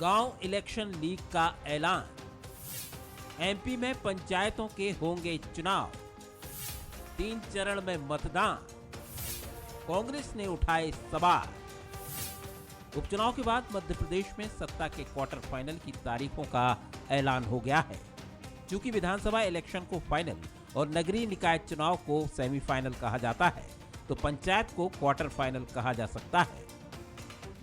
गांव election league का ऐलान। एमपी में पंचायतों के होंगे चुनाव, 3 चरण में मतदान। कांग्रेस ने उठाए सवाल। उपचुनाव के बाद मध्य प्रदेश में सत्ता के क्वार्टर फाइनल की तारीखों का ऐलान हो गया है। चूंकि विधानसभा इलेक्शन को फाइनल और नगरीय निकाय चुनाव को सेमीफाइनल कहा जाता है, तो पंचायत को क्वार्टर फाइनल कहा जा सकता है।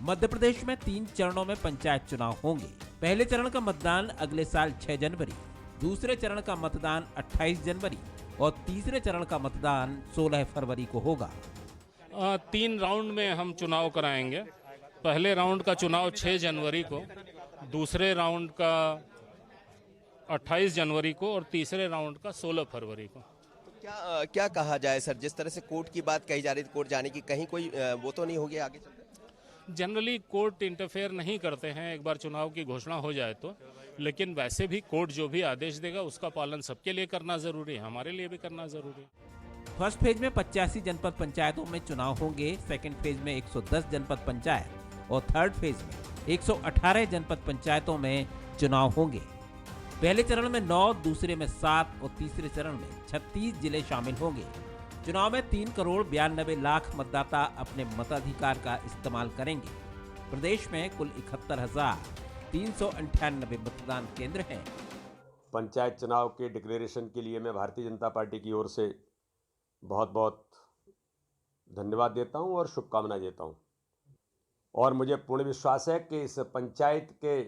मध्य प्रदेश में 3 चरणों में पंचायत चुनाव होंगे। पहले चरण का मतदान अगले साल 6 जनवरी, दूसरे चरण का मतदान 28 जनवरी और तीसरे चरण का मतदान 16 फरवरी को होगा। 3 राउंड में हम चुनाव कराएंगे। पहले राउंड का चुनाव 6 जनवरी को, दूसरे राउंड का 28 जनवरी को और तीसरे राउंड का 16 फरवरी को। तो क्या कहा जाए सर, जिस तरह से कोर्ट की बात कही जा रही थी, कोर्ट जाने की, कहीं कोई वो तो नहीं हो गया आगे चलते? जनरली कोर्ट इंटरफेयर नहीं करते हैं एक बार चुनाव की घोषणा हो जाए तो, लेकिन वैसे भी कोर्ट जो भी आदेश देगा उसका पालन सबके लिए करना जरूरी है, हमारे लिए भी करना जरूरी है। फर्स्ट फेज में 85 जनपद पंचायतों में चुनाव होंगे। सेकंड फेज में 110 जनपद पंचायत और थर्ड फेज में 118 जनपद पंचायतों में चुनाव होंगे। पहले चरण में 9, दूसरे में 7 और तीसरे चरण में 36 जिले शामिल होंगे। चुनाव में 3 करोड़ 92 लाख मतदाता अपने मताधिकार का इस्तेमाल करेंगे। प्रदेश में कुल 71,398 मतदान केंद्र हैं। पंचायत चुनाव के डिक्लेरेशन के लिए मैं भारतीय जनता पार्टी की ओर से बहुत बहुत धन्यवाद देता हूं और शुभकामनाएं देता हूं। और मुझे पूर्ण विश्वास है कि इस पंचायत के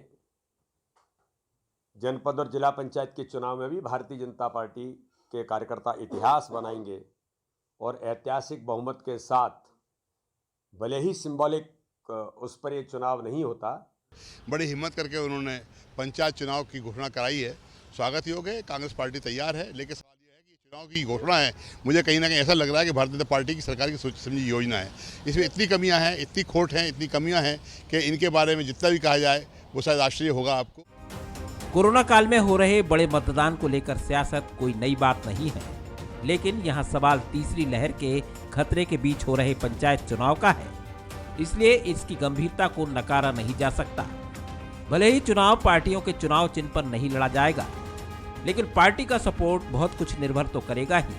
जनपद और जिला पंचायत के चुनाव में भी भारतीय जनता पार्टी के कार्यकर्ता इतिहास बनाएंगे और ऐतिहासिक बहुमत के साथ, भले ही सिंबॉलिक उस पर ये चुनाव नहीं होता, बड़ी हिम्मत करके उन्होंने पंचायत चुनाव की घोषणा कराई है। स्वागत योग्य है, कांग्रेस पार्टी तैयार है। लेकिन सवाल यह है कि चुनाव की घोषणा है, मुझे कहीं ना कहीं ऐसा लग रहा है कि भारतीय जनता पार्टी की सरकार की सोच समझी योजना है। इसमें इतनी कमियां हैं, इतनी खोट हैं, इतनी कमियां हैं कि इनके बारे में जितना भी कहा जाए वो शायद आश्चर्य होगा आपको। कोरोना काल में हो रहे बड़े मतदान को लेकर सियासत कोई नई बात नहीं है, लेकिन यहाँ सवाल तीसरी लहर के खतरे के बीच हो रहे पंचायत चुनाव का है। इसलिए इसकी गंभीरता को नकारा नहीं जा सकता। भले ही चुनाव पार्टियों के चुनाव चिन्ह पर नहीं लड़ा जाएगा, लेकिन पार्टी का सपोर्ट बहुत कुछ निर्भर तो करेगा ही।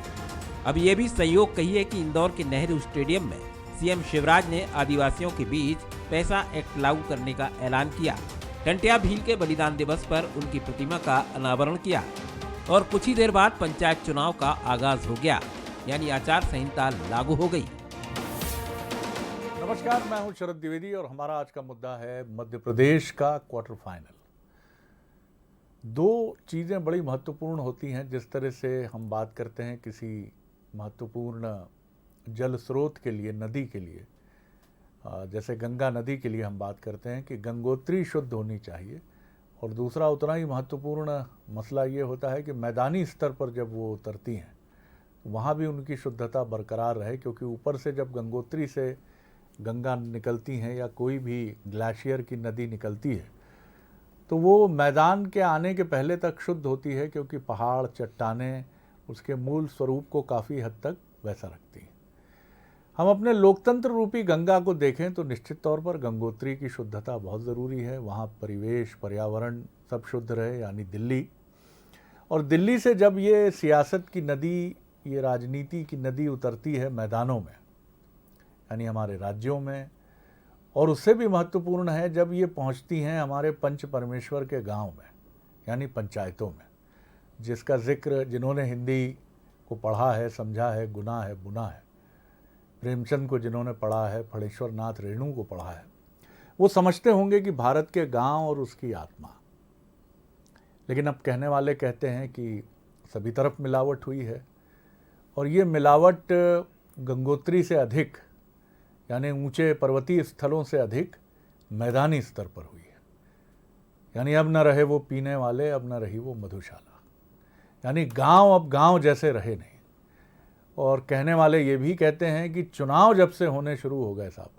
अब ये भी संयोग कहिए कि इंदौर के नेहरू स्टेडियम में सीएम शिवराज ने आदिवासियों के बीच पैसा एक्ट लागू करने का ऐलान किया। टंटिया भील के बलिदान दिवस पर उनकी प्रतिमा का अनावरण किया और कुछ ही देर बाद पंचायत चुनाव का आगाज हो गया, यानी आचार संहिता लागू हो गई। नमस्कार, मैं हूं शरद द्विवेदी और हमारा आज का मुद्दा है मध्य प्रदेश का क्वार्टर फाइनल। 2 चीज़ें बड़ी महत्वपूर्ण होती हैं। जिस तरह से हम बात करते हैं किसी महत्वपूर्ण जल स्रोत के लिए, नदी के लिए, जैसे गंगा नदी के लिए हम बात करते हैं कि गंगोत्री शुद्ध होनी चाहिए, और दूसरा उतना ही महत्वपूर्ण मसला ये होता है कि मैदानी स्तर पर जब वो उतरती हैं वहाँ भी उनकी शुद्धता बरकरार रहे, क्योंकि ऊपर से जब गंगोत्री से गंगा निकलती हैं या कोई भी ग्लेशियर की नदी निकलती है तो वो मैदान के आने के पहले तक शुद्ध होती है, क्योंकि पहाड़, चट्टानें उसके मूल स्वरूप को काफ़ी हद तक वैसा रखती हैं। हम अपने लोकतंत्र रूपी गंगा को देखें तो निश्चित तौर पर गंगोत्री की शुद्धता बहुत ज़रूरी है। वहाँ परिवेश, पर्यावरण सब शुद्ध रहे, यानी दिल्ली। और दिल्ली से जब ये सियासत की नदी, ये राजनीति की नदी उतरती है मैदानों में, यानी हमारे राज्यों में, और उससे भी महत्वपूर्ण है जब ये पहुँचती हैं हमारे पंच परमेश्वर के गांव में, यानी पंचायतों में, जिसका जिक्र जिन्होंने हिंदी को पढ़ा है, समझा है, गुना है, बुना है, प्रेमचंद को जिन्होंने पढ़ा है, फणेश्वर नाथ रेणु को पढ़ा है, वो समझते होंगे कि भारत के गांव और उसकी आत्मा। लेकिन अब कहने वाले कहते हैं कि सभी तरफ मिलावट हुई है, और ये मिलावट गंगोत्री से अधिक, यानी ऊंचे पर्वतीय स्थलों से अधिक मैदानी स्तर पर हुई है। यानी अब न रहे वो पीने वाले, अब न रही वो मधुशाला, यानी गांव अब गांव जैसे रहे नहीं। और कहने वाले ये भी कहते हैं कि चुनाव जब से होने शुरू हो गए साहब,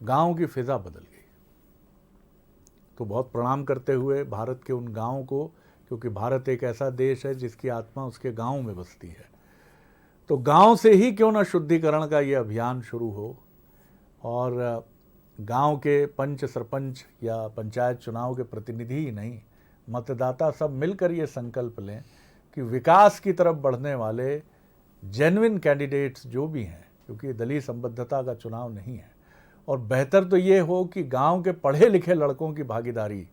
गांव की फिजा बदल गई। तो बहुत प्रणाम करते हुए भारत के उन गांवों को, क्योंकि भारत एक ऐसा देश है जिसकी आत्मा उसके गांव में बसती है, तो गांव से ही क्यों ना शुद्धिकरण का ये अभियान शुरू हो। और गांव के पंच सरपंच या पंचायत चुनाव के प्रतिनिधि ही नहीं, मतदाता सब मिलकर ये संकल्प लें कि विकास की तरफ बढ़ने वाले जेन्युइन कैंडिडेट्स जो भी हैं, क्योंकि दलीय संबद्धता का चुनाव नहीं है, और बेहतर तो ये हो कि गांव के पढ़े लिखे लड़कों की भागीदारी,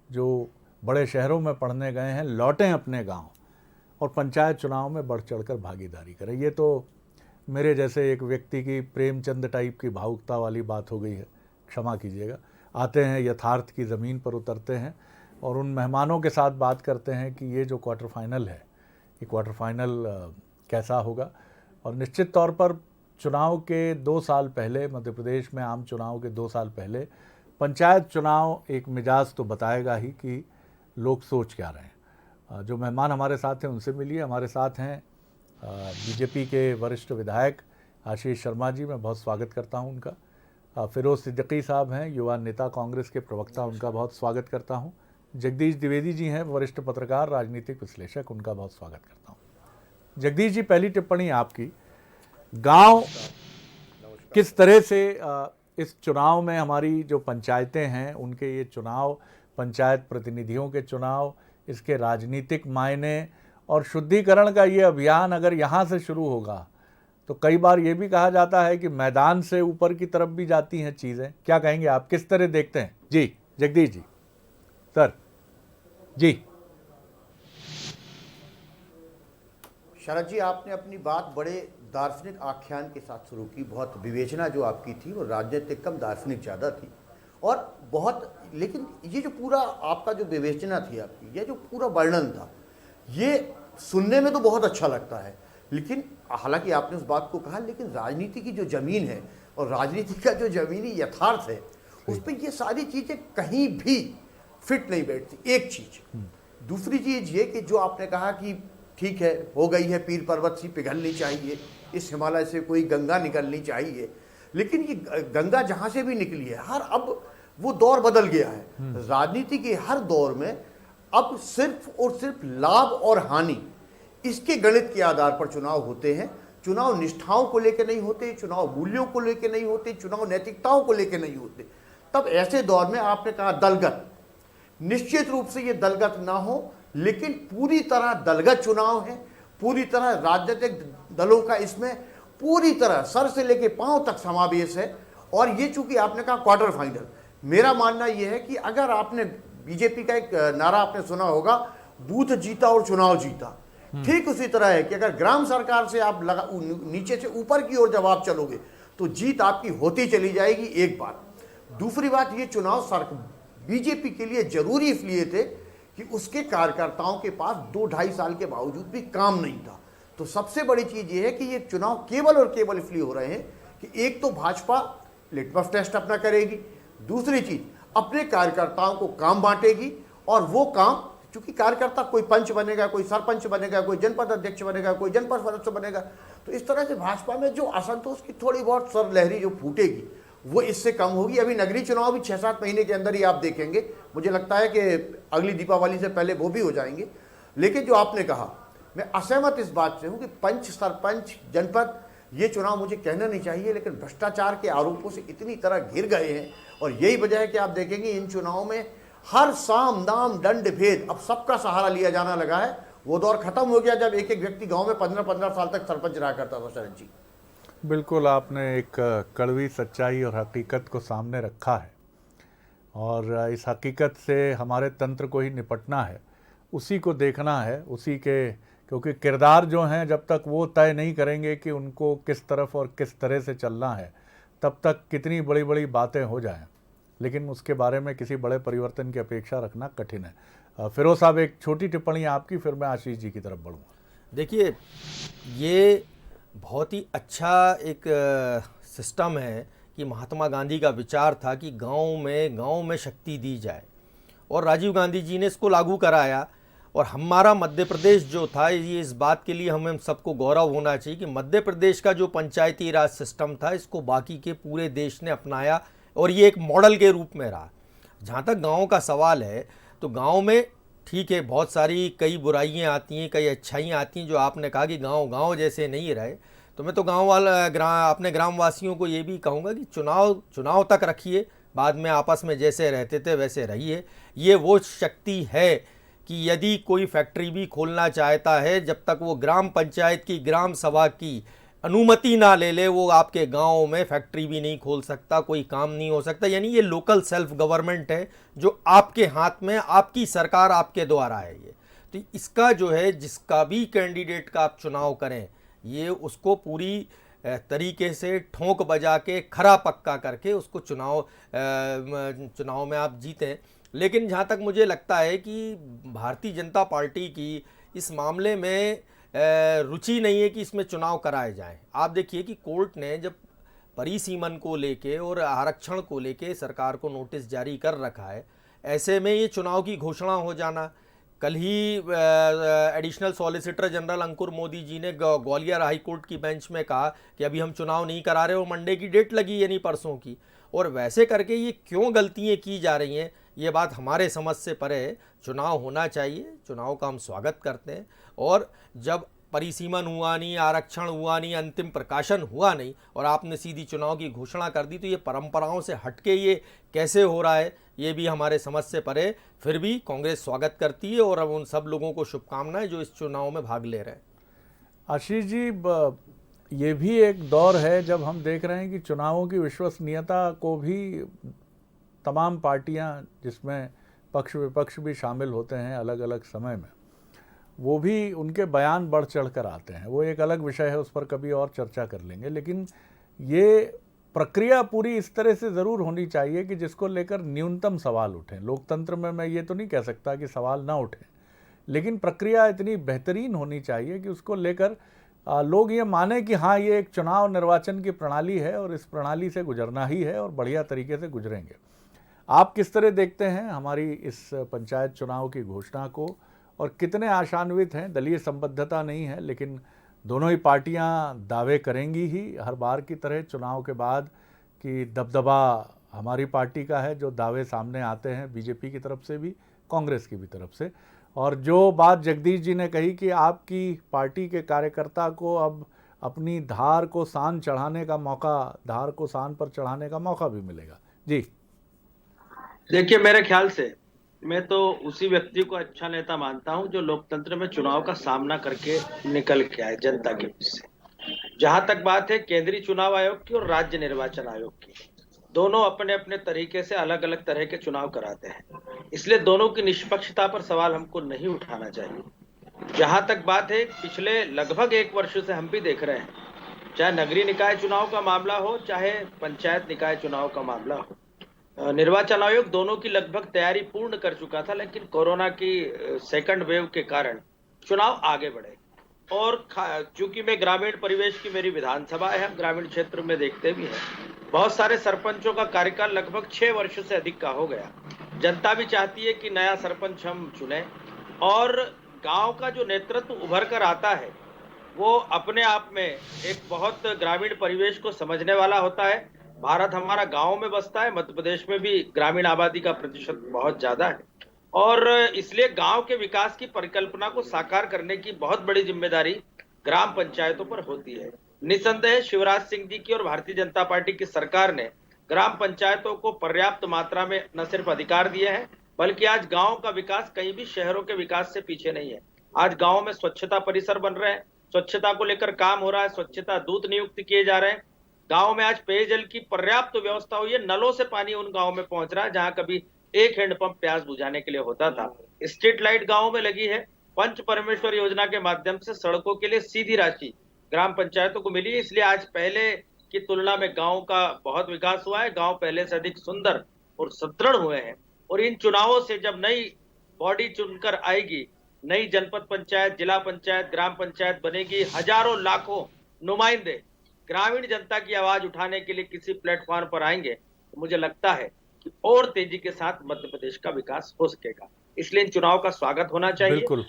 जो बड़े शहरों में पढ़ने गए हैं, लौटें अपने गांव और पंचायत चुनाव में बढ़ चढ़कर भागीदारी करें। ये तो मेरे जैसे एक व्यक्ति की प्रेमचंद टाइप की भावुकता वाली बात हो गई है, क्षमा कीजिएगा। आते हैं, यथार्थ की ज़मीन पर उतरते हैं और उन मेहमानों के साथ बात करते हैं कि ये जो क्वार्टर फाइनल है, ये क्वार्टर फाइनल कैसा होगा। और निश्चित तौर पर चुनाव के 2 साल पहले, मध्य प्रदेश में आम चुनाव के 2 साल पहले पंचायत चुनाव एक मिजाज तो बताएगा ही कि लोग सोच क्या रहे हैं। जो मेहमान हमारे साथ हैं उनसे मिलिए। हमारे साथ हैं बीजेपी के वरिष्ठ विधायक आशीष शर्मा जी, मैं बहुत स्वागत करता हूं उनका। फिरोज सिद्दीकी साहब हैं, युवा नेता कांग्रेस के प्रवक्ता, उनका बहुत स्वागत करता हूं। जगदीश द्विवेदी जी हैं, वरिष्ठ पत्रकार, राजनीतिक विश्लेषक, उनका बहुत स्वागत करता हूं। जगदीश जी, पहली टिप्पणी आपकी। गांव किस तरह से इस चुनाव में, हमारी जो पंचायतें हैं उनके ये चुनाव, पंचायत प्रतिनिधियों के चुनाव, इसके राजनीतिक मायने और शुद्धिकरण का ये अभियान अगर यहाँ से शुरू होगा तो कई बार ये भी कहा जाता है कि मैदान से ऊपर की तरफ भी जाती हैं चीज़ें। क्या कहेंगे आप, किस तरह देखते हैं? जी जगदीश जी। सर जी। शरद जी, आपने अपनी बात बड़े दार्शनिक आख्यान के साथ शुरू की। बहुत विवेचना जो आपकी थी वो राजनीतिक कम दार्शनिक ज़्यादा थी और बहुत, लेकिन ये जो पूरा आपका जो विवेचना थी आपकी, ये जो पूरा वर्णन था, ये सुनने में तो बहुत अच्छा लगता है, लेकिन हालांकि आपने उस बात को कहा, लेकिन राजनीति की जो ज़मीन है और राजनीति का जो ज़मीनी यथार्थ है उस पर ये सारी चीज़ें कहीं भी फिट नहीं बैठती। एक चीज़। दूसरी चीज़ ये कि जो आपने कहा कि ठीक है, हो गई है पीर पर्वत सी पिघलनी चाहिए, इस हिमालय से कोई गंगा निकलनी चाहिए, लेकिन ये गंगा जहाँ से भी निकली है, हर अब वो दौर बदल गया है। राजनीति के हर दौर में अब सिर्फ और सिर्फ लाभ और हानि, इसके गणित के आधार पर चुनाव होते हैं। चुनाव निष्ठाओं को लेकर नहीं होते, चुनाव मूल्यों को लेकर नहीं होते, चुनाव नैतिकताओं को लेकर नहीं होते। तब ऐसे दौर में आपने कहा दलगत, निश्चित रूप से ये दलगत ना हो, लेकिन पूरी तरह दलगत चुनाव है, पूरी तरह राजनीतिक दलों का इसमें पूरी तरह सर से लेकर पांव तक समावेश है। और ये चूंकि आपने कहा क्वार्टर फाइनल, मेरा मानना यह है कि अगर आपने बीजेपी का एक नारा आपने सुना होगा, बूथ जीता और चुनाव जीता, ठीक उसी तरह है कि अगर ग्राम सरकार से आप नीचे से ऊपर की ओर जब आप चलोगे तो जीत आपकी होती चली जाएगी। एक बात। दूसरी बात, ये चुनाव बीजेपी के लिए जरूरी इसलिए थे कि उसके कार्यकर्ताओं के पास 2-2.5 साल के बावजूद भी काम नहीं था। तो सबसे बड़ी चीज ये है कि ये चुनाव केवल और केवल इसलिए हो रहे हैं कि एक तो भाजपा लिटमस टेस्ट अपना करेगी, दूसरी चीज अपने कार्यकर्ताओं को काम बांटेगी, और वो काम, चूंकि कार्यकर्ता कोई पंच बनेगा, कोई सरपंच बनेगा, कोई जनपद अध्यक्ष बनेगा, कोई जनपद सदस्य बनेगा, तो इस तरह से भाजपा में जो असंतोष की थोड़ी बहुत सरलहरी जो फूटेगी वो इससे कम होगी। अभी नगरीय चुनाव भी 6-7 महीने के अंदर ही आप देखेंगे, मुझे लगता है कि अगली दीपावली से पहले वो भी हो जाएंगे। लेकिन जो आपने कहा, मैं असहमत इस बात से हूं कि पंच, सरपंच, जनपद, ये चुनाव मुझे कहना नहीं चाहिए, लेकिन भ्रष्टाचार के आरोपों से इतनी तरह घिर गए हैं। और यही वजह है कि आप देखेंगे इन चुनावों में हर साम दाम दंड भेद अब सबका सहारा लिया जाना लगा है। वो दौर खत्म हो गया जब एक एक व्यक्ति गांव में 15-15 साल तक सरपंच रहा करता था। शरद जी, बिल्कुल आपने एक कड़वी सच्चाई और हकीकत को सामने रखा है, और इस हकीकत से हमारे तंत्र को ही निपटना है, उसी को देखना है, उसी के, क्योंकि किरदार जो हैं जब तक वो तय नहीं करेंगे कि उनको किस तरफ और किस तरह से चलना है, तब तक कितनी बड़ी बड़ी बातें हो जाएं, लेकिन उसके बारे में किसी बड़े परिवर्तन की अपेक्षा रखना कठिन है। फिरोज साहब, एक छोटी टिप्पणी आपकी, फिर मैं आशीष जी की तरफ बढ़ूँगा। देखिए, ये बहुत ही अच्छा एक सिस्टम है कि महात्मा गांधी का विचार था कि गांव में शक्ति दी जाए, और राजीव गांधी जी ने इसको लागू कराया। और हमारा मध्य प्रदेश जो था, ये इस बात के लिए हमें सबको गौरव होना चाहिए कि मध्य प्रदेश का जो पंचायती राज सिस्टम था, इसको बाकी के पूरे देश ने अपनाया और ये एक मॉडल के रूप में रहा। जहाँ तक गाँव का सवाल है, तो गाँव में ठीक है, बहुत सारी कई बुराइयां आती हैं, कई अच्छाइयाँ आती हैं। जो आपने कहा कि गांव जैसे नहीं रहे, तो मैं तो अपने ग्रामवासियों को ये भी कहूँगा कि चुनाव तक रखिए, बाद में आपस में जैसे रहते थे वैसे रहिए। ये वो शक्ति है कि यदि कोई फैक्ट्री भी खोलना चाहता है, जब तक वो ग्राम पंचायत की ग्राम सभा की अनुमति ना ले ले, वो आपके गांव में फैक्ट्री भी नहीं खोल सकता, कोई काम नहीं हो सकता। यानी ये लोकल सेल्फ गवर्नमेंट है जो आपके हाथ में, आपकी सरकार आपके द्वारा है। ये तो इसका जो है, जिसका भी कैंडिडेट का आप चुनाव करें, ये उसको पूरी तरीके से ठोंक बजा के खरा पक्का करके उसको चुनाव में आप जीतें। लेकिन जहाँ तक मुझे लगता है कि भारतीय जनता पार्टी की इस मामले में रुचि नहीं है कि इसमें चुनाव कराए जाएं। आप देखिए कि कोर्ट ने जब परिसीमन को लेके और आरक्षण को लेके सरकार को नोटिस जारी कर रखा है, ऐसे में ये चुनाव की घोषणा हो जाना, कल ही एडिशनल सॉलिसिटर जनरल अंकुर मोदी जी ने ग्वालियर हाई कोर्ट की बेंच में कहा कि अभी हम चुनाव नहीं करा रहे और मंडे की डेट लगी यानी परसों की। और वैसे करके ये क्यों गलतियाँ की जा रही हैं, ये बात हमारे समझ से परे है। चुनाव होना चाहिए, चुनाव का हम स्वागत करते हैं। और जब परिसीमन हुआ नहीं, आरक्षण हुआ नहीं, अंतिम प्रकाशन हुआ नहीं और आपने सीधी चुनाव की घोषणा कर दी, तो ये परंपराओं से हटके ये कैसे हो रहा है, ये भी हमारे समझ से परे। फिर भी कांग्रेस स्वागत करती है और अब उन सब लोगों को शुभकामनाएं जो इस चुनाव में भाग ले रहे हैं। आशीष जी, ये भी एक दौर है जब हम देख रहे हैं कि चुनावों की विश्वसनीयता को भी तमाम पार्टियां, जिसमें पक्ष विपक्ष भी शामिल होते हैं अलग अलग समय में, वो भी उनके बयान बढ़ चढ़ कर आते हैं। वो एक अलग विषय है, उस पर कभी और चर्चा कर लेंगे। लेकिन ये प्रक्रिया पूरी इस तरह से ज़रूर होनी चाहिए कि जिसको लेकर न्यूनतम सवाल उठें। लोकतंत्र में मैं ये तो नहीं कह सकता कि सवाल ना उठें, लेकिन प्रक्रिया इतनी बेहतरीन होनी चाहिए कि उसको लेकर लोग ये माने कि हाँ, ये एक चुनाव निर्वाचन की प्रणाली है और इस प्रणाली से गुजरना ही है और बढ़िया तरीके से गुजरेंगे। आप किस तरह देखते हैं हमारी इस पंचायत चुनाव की घोषणा को और कितने आशान्वित हैं? दलीय संबद्धता नहीं है, लेकिन दोनों ही पार्टियां दावे करेंगी ही हर बार की तरह चुनाव के बाद कि दबदबा हमारी पार्टी का है। जो दावे सामने आते हैं बीजेपी की तरफ से भी, कांग्रेस की भी तरफ से। और जो बात जगदीश जी ने कही कि आपकी पार्टी के कार्यकर्ता को अब अपनी धार को सान पर चढ़ाने का मौका भी मिलेगा। जी देखिए, मेरे ख्याल से मैं तो उसी व्यक्ति को अच्छा नेता मानता हूं जो लोकतंत्र में चुनाव का सामना करके निकल के आए जनता के बीच से। जहां तक बात है केंद्रीय चुनाव आयोग की और राज्य निर्वाचन आयोग की, दोनों अपने अपने तरीके से अलग अलग तरह के चुनाव कराते हैं, इसलिए दोनों की निष्पक्षता पर सवाल हमको नहीं उठाना चाहिए। जहां तक बात है, पिछले लगभग 1 वर्ष से हम भी देख रहे हैं, चाहे नगरीय निकाय चुनाव का मामला हो, चाहे पंचायत निकाय चुनाव का मामला हो, निर्वाचन आयोग दोनों की लगभग तैयारी पूर्ण कर चुका था, लेकिन कोरोना की सेकंड वेव के कारण चुनाव आगे बढ़े। और चूंकि मैं ग्रामीण परिवेश की मेरी विधानसभा है, हम ग्रामीण क्षेत्र में देखते भी हैं, बहुत सारे सरपंचों का कार्यकाल लगभग 6 वर्ष से अधिक का हो गया। जनता भी चाहती है कि नया सरपंच हम चुने और गांव का जो नेतृत्व उभर कर आता है वो अपने आप में एक बहुत ग्रामीण परिवेश को समझने वाला होता है। भारत हमारा गांव में बसता है, मध्य प्रदेश में भी ग्रामीण आबादी का प्रतिशत बहुत ज्यादा है और इसलिए गांव के विकास की परिकल्पना को साकार करने की बहुत बड़ी जिम्मेदारी ग्राम पंचायतों पर होती है। निसंदेह शिवराज सिंह जी की और भारतीय जनता पार्टी की सरकार ने ग्राम पंचायतों को पर्याप्त मात्रा में न सिर्फ अधिकार दिए हैं, बल्कि आज गाँव का विकास कहीं भी शहरों के विकास से पीछे नहीं है। आज गाँव में स्वच्छता परिसर बन रहे हैं, स्वच्छता को लेकर काम हो रहा है, स्वच्छता दूत नियुक्त किए जा रहे हैं। गांव में आज पेयजल की पर्याप्त व्यवस्था हुई है, नलों से पानी उन गांव में पहुंच रहा है जहां कभी एक हैंडपंप प्यास बुझाने के लिए होता था। स्ट्रीट लाइट गांव में लगी है। पंच परमेश्वर योजना के माध्यम से सड़कों के लिए सीधी राशि ग्राम पंचायतों को मिली है, इसलिए आज पहले की तुलना में गांव का बहुत विकास हुआ है। गांव पहले से अधिक सुंदर और सुदृढ़ हुए हैं और इन चुनावों से जब नई बॉडी चुनकर आएगी, नई जनपद पंचायत, जिला पंचायत, ग्राम पंचायत बनेगी, हजारों लाखों नुमाइंदे ग्रामीण जनता की आवाज उठाने के लिए किसी प्लेटफॉर्म पर आएंगे, तो मुझे लगता है कि और तेजी के साथ मध्य प्रदेश का विकास हो सकेगा। इसलिए इन चुनाव का स्वागत होना चाहिए। बिल्कुल।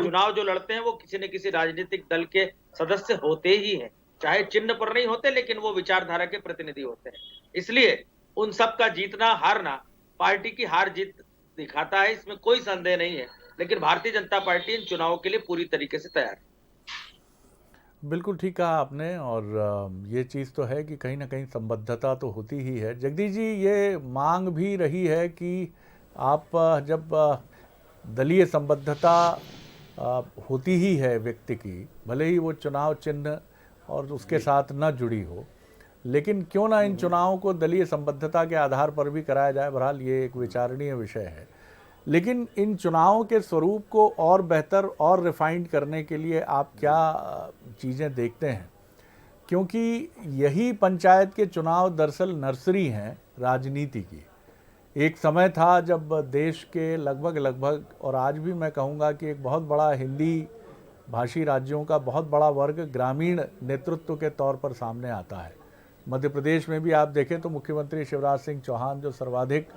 चुनाव जो लड़ते हैं वो किसी न किसी राजनीतिक दल के सदस्य होते ही हैं, चाहे चिन्ह पर नहीं होते लेकिन वो विचारधारा के प्रतिनिधि होते हैं। इसलिए उन सब का जीतना हारना पार्टी की हार जीत दिखाता है, इसमें कोई संदेह नहीं है। लेकिन भारतीय जनता पार्टी इन चुनावों के लिए पूरी तरीके से तैयार है। बिल्कुल ठीक कहा आपने। और ये चीज़ तो है कि कहीं ना कहीं संबद्धता तो होती ही है। जगदीश जी, ये मांग भी रही है कि आप जब दलीय संबद्धता होती ही है व्यक्ति की, भले ही वो चुनाव चिन्ह और उसके साथ न जुड़ी हो, लेकिन क्यों ना इन चुनावों को दलीय संबद्धता के आधार पर भी कराया जाए। बहरहाल ये एक विचारणीय विषय है, लेकिन इन चुनावों के स्वरूप को और बेहतर और रिफाइंड करने के लिए आप क्या चीज़ें देखते हैं? क्योंकि यही पंचायत के चुनाव दरअसल नर्सरी हैं राजनीति की। एक समय था जब देश के लगभग और आज भी मैं कहूँगा कि एक बहुत बड़ा हिंदी भाषी राज्यों का बहुत बड़ा वर्ग ग्रामीण नेतृत्व के तौर पर सामने आता है। मध्य प्रदेश में भी आप देखें तो मुख्यमंत्री शिवराज सिंह चौहान, जो सर्वाधिक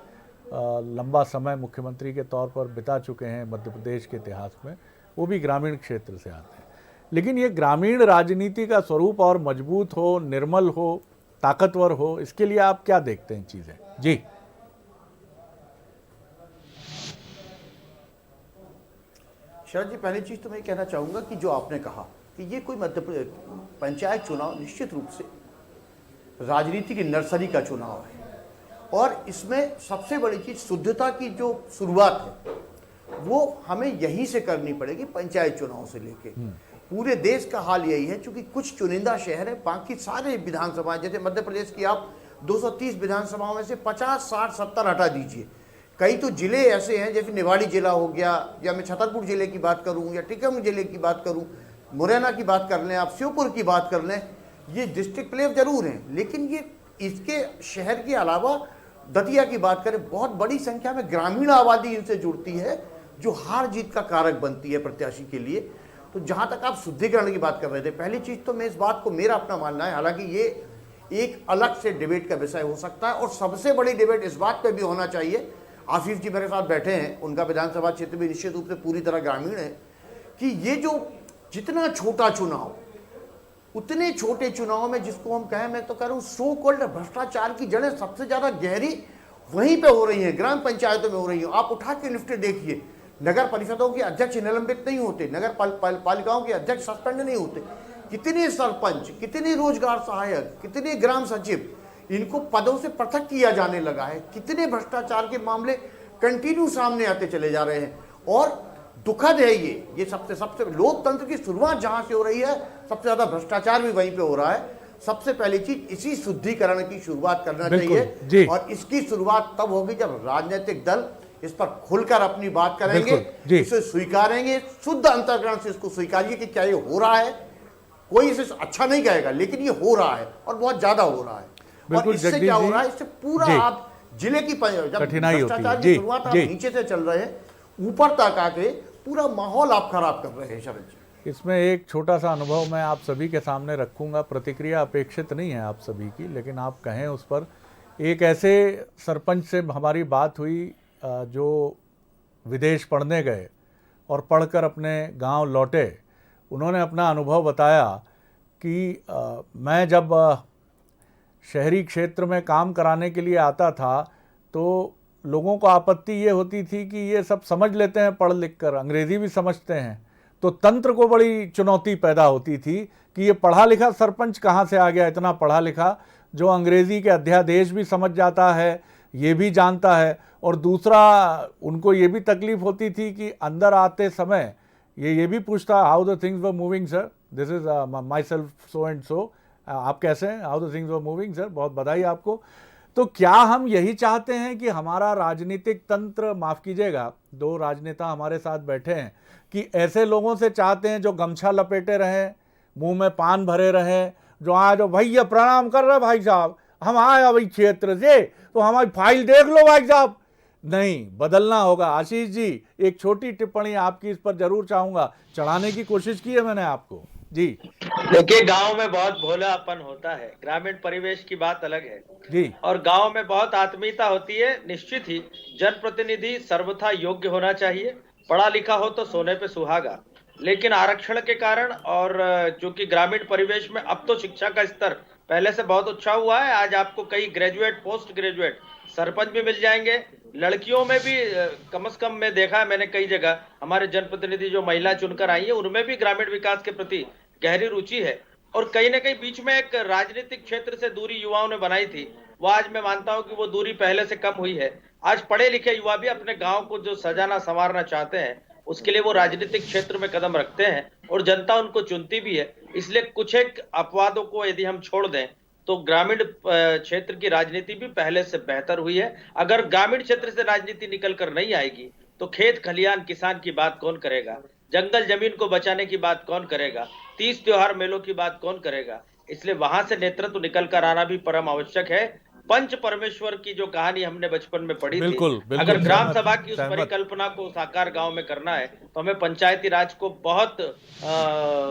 लंबा समय मुख्यमंत्री के तौर पर बिता चुके हैं मध्य प्रदेश के इतिहास में, वो भी ग्रामीण क्षेत्र से आते हैं। लेकिन ये ग्रामीण राजनीति का स्वरूप और मजबूत हो, निर्मल हो, ताकतवर हो, इसके लिए आप क्या देखते हैं चीज़ें? जी शरद जी, पहली चीज़ तो मैं कहना चाहूँगा कि जो आपने कहा कि ये कोई मध्य प्रदेश पंचायत चुनाव निश्चित रूप से राजनीति की नर्सरी का चुनाव है, और इसमें सबसे बड़ी चीज़ शुद्धता की जो शुरुआत है वो हमें यहीं से करनी पड़ेगी। पंचायत चुनाव से लेके पूरे देश का हाल यही है, क्योंकि कुछ चुनिंदा शहर है, बाकी सारे विधानसभाएं, जैसे मध्य प्रदेश की आप 230 विधानसभाओं में से 50, 60, 70 हटा दीजिए। कई तो जिले ऐसे हैं, जैसे निवाड़ी जिला हो गया, या मैं छतरपुर जिले की बात करूं, या टीकमगढ़ जिले की बात करूं, मुरैना की बात कर लें, आप श्योपुर की बात कर लें, ये डिस्ट्रिक्ट प्लेयर जरूर हैं, लेकिन ये इसके शहर के अलावा दतिया की बात करें, बहुत बड़ी संख्या में ग्रामीण आबादी इनसे जुड़ती है, जो हार जीत का कारक बनती है प्रत्याशी के लिए। तो जहां तक आप शुद्धिकरण की बात कर रहे थे, पहली चीज तो मैं इस बात को, मेरा अपना मानना है, हालांकि ये एक अलग से डिबेट का विषय हो सकता है, और सबसे बड़ी डिबेट इस बात पर भी होना चाहिए, आशीष जी मेरे साथ बैठे हैं, उनका विधानसभा क्षेत्र भी निश्चित रूप से पूरी तरह ग्रामीण है, कि ये जो जितना छोटा चुनाव, उतने छोटे चुनाव में जिसको हम कहें, मैं तो कह रहा हूँ सो कॉल्ड भ्रष्टाचार की जड़ें सबसे ज्यादा गहरी वहीं पे हो रही हैं, ग्राम पंचायतों में हो रही हैं। आप उठा के लिस्ट देखिए, नगर परिषदों के अध्यक्ष निलंबित नहीं होते, नगर पालिकाओं के अध्यक्ष सस्पेंड नहीं होते, कितने सरपंच, कितने रोजगार सहायक, कितने ग्राम सचिव, इनको पदों से पृथक किया जाने लगा है, कितने भ्रष्टाचार के मामले कंटिन्यू सामने आते चले जा रहे हैं। और दुखद है ये सबसे लोकतंत्र की शुरुआत जहां से हो रही है, सबसे ज्यादा भ्रष्टाचार भी वहीं पे हो रहा है। सबसे पहली चीज इसी शुद्धिकरण की शुरुआत करना चाहिए, और इसकी शुरुआत तब होगी जब राजनीतिक दल इस पर खुलकर अपनी बात करेंगे, इसे स्वीकारेंगे, शुद्ध अंतःकरण से इसको स्वीकारिए कि क्या ये हो रहा है। कोई इसे अच्छा नहीं कहेगा, लेकिन ये हो रहा है और बहुत ज्यादा हो रहा है। और इससे क्या हो रहा है, इससे पूरा आप जिले की भ्रष्टाचार की शुरुआत आप नीचे से चल रहे हैं, ऊपर तक आके पूरा माहौल आप खराब कर रहे हैं। शरद जी, इसमें एक छोटा सा अनुभव मैं आप सभी के सामने रखूंगा, प्रतिक्रिया अपेक्षित नहीं है आप सभी की, लेकिन आप कहें उस पर। एक ऐसे सरपंच से हमारी बात हुई जो विदेश पढ़ने गए और पढ़कर अपने गांव लौटे। उन्होंने अपना अनुभव बताया कि मैं जब शहरी क्षेत्र में काम कराने के लिए आता था तो लोगों को आपत्ति ये होती थी कि ये सब समझ लेते हैं पढ़ लिख कर, अंग्रेज़ी भी समझते हैं, तो तंत्र को बड़ी चुनौती पैदा होती थी कि ये पढ़ा लिखा सरपंच कहाँ से आ गया, इतना पढ़ा लिखा, जो अंग्रेज़ी के अध्यादेश भी समझ जाता है, ये भी जानता है। और दूसरा, उनको ये भी तकलीफ होती थी कि अंदर आते समय ये भी पूछता, how the things were moving sir, this is my self so and so, आप कैसे हैं, how the things were moving sir, बहुत बधाई आपको। तो क्या हम यही चाहते हैं कि हमारा राजनीतिक तंत्र, माफ़ कीजिएगा, दो राजनेता हमारे साथ बैठे हैं, कि ऐसे लोगों से चाहते हैं जो गमछा लपेटे रहें, मुंह में पान भरे रहें, जो आए जो भैया प्रणाम कर रहे भाई साहब, हम आए अभी क्षेत्र से तो हमारी फाइल देख लो भाई साहब। नहीं, बदलना होगा। आशीष जी, एक छोटी टिप्पणी आपकी इस पर जरूर चाहूंगा, चढ़ाने की कोशिश की है मैंने आपको। जी देखिए, गांव में बहुत भोलापन होता है, ग्रामीण परिवेश की बात अलग है जी, और गांव में बहुत आत्मीयता होती है। निश्चित ही जनप्रतिनिधि सर्वथा योग्य होना चाहिए, पढ़ा लिखा हो तो सोने पे सुहागा, लेकिन आरक्षण के कारण और चूंकि ग्रामीण परिवेश में अब तो शिक्षा का स्तर पहले से बहुत अच्छा हुआ है, आज आपको कई ग्रेजुएट, पोस्ट ग्रेजुएट सरपंच भी मिल जाएंगे। लड़कियों में भी कम से कम मैं देखा है, मैंने कई जगह हमारे जनप्रतिनिधि जो महिला चुनकर आई है, उनमें भी ग्रामीण विकास के प्रति गहरी रुचि है। और कहीं ना कहीं बीच में एक राजनीतिक क्षेत्र से दूरी युवाओं ने बनाई थी, वो आज मैं मानता हूं कि वो दूरी पहले से कम हुई है। आज पढ़े लिखे युवा भी अपने गांव को जो सजाना संवारना चाहते हैं, उसके लिए वो राजनीतिक क्षेत्र में कदम रखते हैं और जनता उनको चुनती भी है। इसलिए कुछ एक अपवादों को यदि हम छोड़ दें तो ग्रामीण क्षेत्र की राजनीति भी पहले से बेहतर हुई है। अगर ग्रामीण क्षेत्र से राजनीति निकल कर नहीं आएगी तो खेत खलियान किसान की बात कौन करेगा, जंगल जमीन को बचाने की बात कौन करेगा, 30 त्योहार मेलों की बात कौन करेगा। इसलिए वहां से नेतृत्व निकल कर आना भी परम आवश्यक है। पंच परमेश्वर की जो कहानी हमने बचपन में पढ़ी थी, अगर ग्राम सभा की उस परिकल्पना को साकार गांव में करना है तो हमें पंचायती राज को बहुत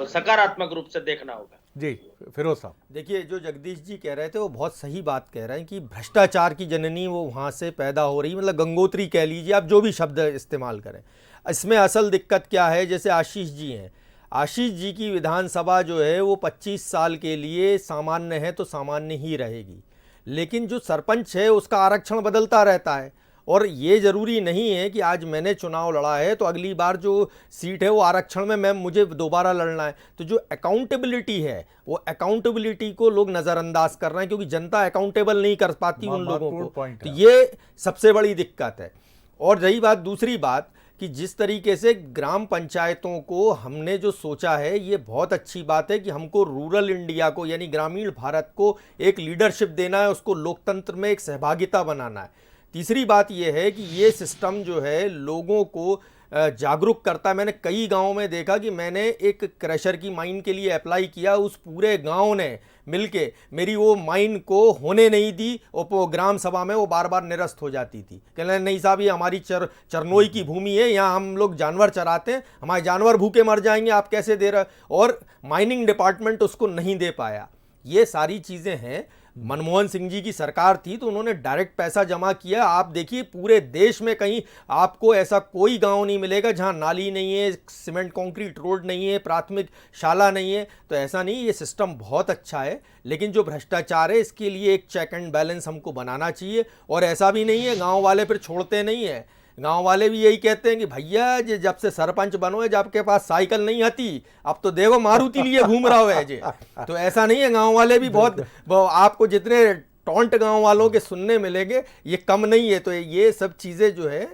सकारात्मक रूप से देखना होगा। जी फिरोज साहब, देखिए जो जगदीश जी कह रहे थे वो बहुत सही बात कह रहे हैं कि भ्रष्टाचार की जननी वो वहाँ से पैदा हो रही, मतलब गंगोत्री कह लीजिए, आप जो भी शब्द इस्तेमाल करें। इसमें असल दिक्कत क्या है, जैसे आशीष जी हैं, आशीष जी की विधानसभा जो है वो 25 साल के लिए सामान्य है तो सामान्य ही रहेगी, लेकिन जो सरपंच है उसका आरक्षण बदलता रहता है। और ये ज़रूरी नहीं है कि आज मैंने चुनाव लड़ा है तो अगली बार जो सीट है वो आरक्षण में मुझे दोबारा लड़ना है। तो जो अकाउंटेबिलिटी है वो अकाउंटेबिलिटी को लोग नज़रअंदाज कर रहे हैं, क्योंकि जनता अकाउंटेबल नहीं कर पाती उन लोगों को। तो ये सबसे बड़ी दिक्कत है। और रही बात, दूसरी बात कि जिस तरीके से ग्राम पंचायतों को हमने जो सोचा है, ये बहुत अच्छी बात है कि हमको रूरल इंडिया को यानी ग्रामीण भारत को एक लीडरशिप देना है, उसको लोकतंत्र में एक सहभागिता बनाना है। तीसरी बात यह है कि ये सिस्टम जो है लोगों को जागरूक करता है। मैंने कई गांवों में देखा कि मैंने एक क्रशर की माइन के लिए अप्लाई किया, उस पूरे गांव ने मिलके मेरी वो माइन को होने नहीं दी और वो ग्राम सभा में वो बार बार निरस्त हो जाती थी। कहने नहीं साहब, ये हमारी चरनोई की भूमि है, यहाँ हम लोग जानवर चराते हैं, हमारे जानवर भूखे मर जाएंगे, आप कैसे दे रहे। और माइनिंग डिपार्टमेंट उसको नहीं दे पाया। ये सारी चीज़ें हैं। मनमोहन सिंह जी की सरकार थी तो उन्होंने डायरेक्ट पैसा जमा किया। आप देखिए पूरे देश में कहीं आपको ऐसा कोई गांव नहीं मिलेगा जहां नाली नहीं है, सीमेंट कंक्रीट रोड नहीं है, प्राथमिक शाला नहीं है। तो ऐसा नहीं, ये सिस्टम बहुत अच्छा है, लेकिन जो भ्रष्टाचार है इसके लिए एक चेक एंड बैलेंस हमको बनाना चाहिए। और ऐसा भी नहीं है गाँव वाले फिर छोड़ते नहीं है, गांव वाले भी यही कहते हैं कि भैया जे जब से सरपंच बनो है, जब आपके पास साइकिल नहीं आती, अब तो देखो मारुति लिए घूम रहा है जे। तो ऐसा नहीं है, गांव वाले भी बहुत, आपको जितने टॉन्ट गांव वालों के सुनने मिलेंगे ये कम नहीं है। तो ये सब चीज़ें जो है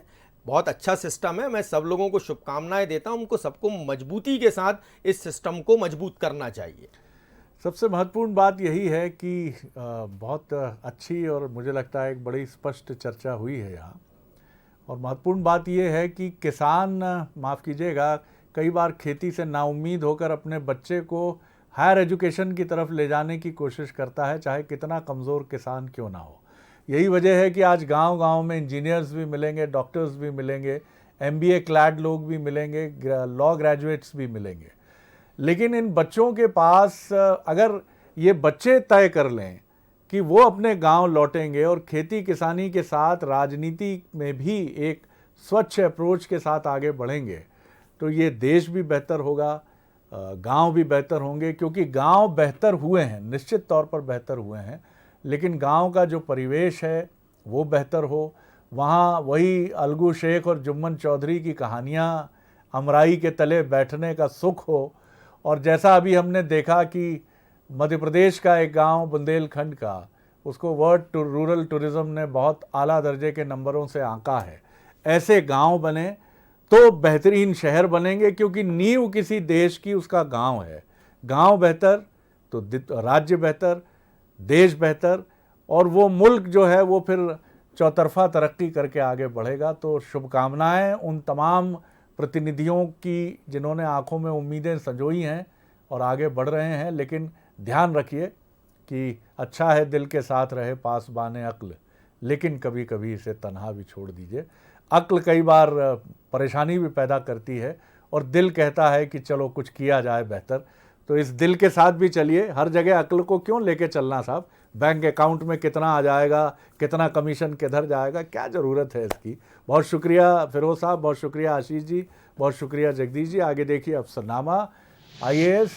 बहुत अच्छा सिस्टम है। मैं सब लोगों को शुभकामनाएं देता हूं, उनको सबको मजबूती के साथ इस सिस्टम को मजबूत करना चाहिए। सबसे महत्वपूर्ण बात यही है कि बहुत अच्छी और मुझे लगता है एक बड़ी स्पष्ट चर्चा हुई है यहाँ। और महत्वपूर्ण बात यह है कि किसान, माफ़ कीजिएगा, कई बार खेती से नाउम्मीद होकर अपने बच्चे को हायर एजुकेशन की तरफ ले जाने की कोशिश करता है, चाहे कितना कमज़ोर किसान क्यों ना हो। यही वजह है कि आज गांव-गांव में इंजीनियर्स भी मिलेंगे, डॉक्टर्स भी मिलेंगे, MBA क्लैड लोग भी मिलेंगे, लॉ ग्रेजुएट्स भी मिलेंगे। लेकिन इन बच्चों के पास अगर ये बच्चे तय कर लें कि वो अपने गांव लौटेंगे और खेती किसानी के साथ राजनीति में भी एक स्वच्छ अप्रोच के साथ आगे बढ़ेंगे, तो ये देश भी बेहतर होगा, गांव भी बेहतर होंगे। क्योंकि गांव बेहतर हुए हैं, निश्चित तौर पर बेहतर हुए हैं, लेकिन गांव का जो परिवेश है वो बेहतर हो। वहाँ वही अलगू शेख और जुम्मन चौधरी की कहानियाँ, अमराई के तले बैठने का सुख हो। और जैसा अभी हमने देखा कि मध्य प्रदेश का एक गांव बुंदेलखंड का, उसको वर्ल्ड रूरल टूरिज्म ने बहुत आला दर्जे के नंबरों से आंका है। ऐसे गांव बने तो बेहतरीन शहर बनेंगे, क्योंकि नींव किसी देश की उसका गांव है। गांव बेहतर तो राज्य बेहतर, देश बेहतर, और वो मुल्क जो है वो फिर चौतरफा तरक्की करके आगे बढ़ेगा। तो शुभकामनाएं उन तमाम प्रतिनिधियों की जिन्होंने आंखों में उम्मीदें संजोई हैं और आगे बढ़ रहे हैं। लेकिन ध्यान रखिए कि अच्छा है दिल के साथ रहे पासबाने अक्ल, लेकिन कभी कभी इसे तन्हा भी छोड़ दीजिए। अक्ल कई बार परेशानी भी पैदा करती है और दिल कहता है कि चलो कुछ किया जाए बेहतर। तो इस दिल के साथ भी चलिए। हर जगह अक्ल को क्यों लेके चलना साहब? बैंक अकाउंट में कितना आ जाएगा, कितना कमीशन किधर जाएगा, क्या ज़रूरत है इसकी। बहुत शुक्रिया फिरोज साहब, बहुत शुक्रिया आशीष जी, बहुत शुक्रिया जगदीश जी। आगे देखिए अफसरनामा IAS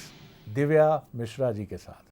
दिव्या मिश्रा जी के साथ।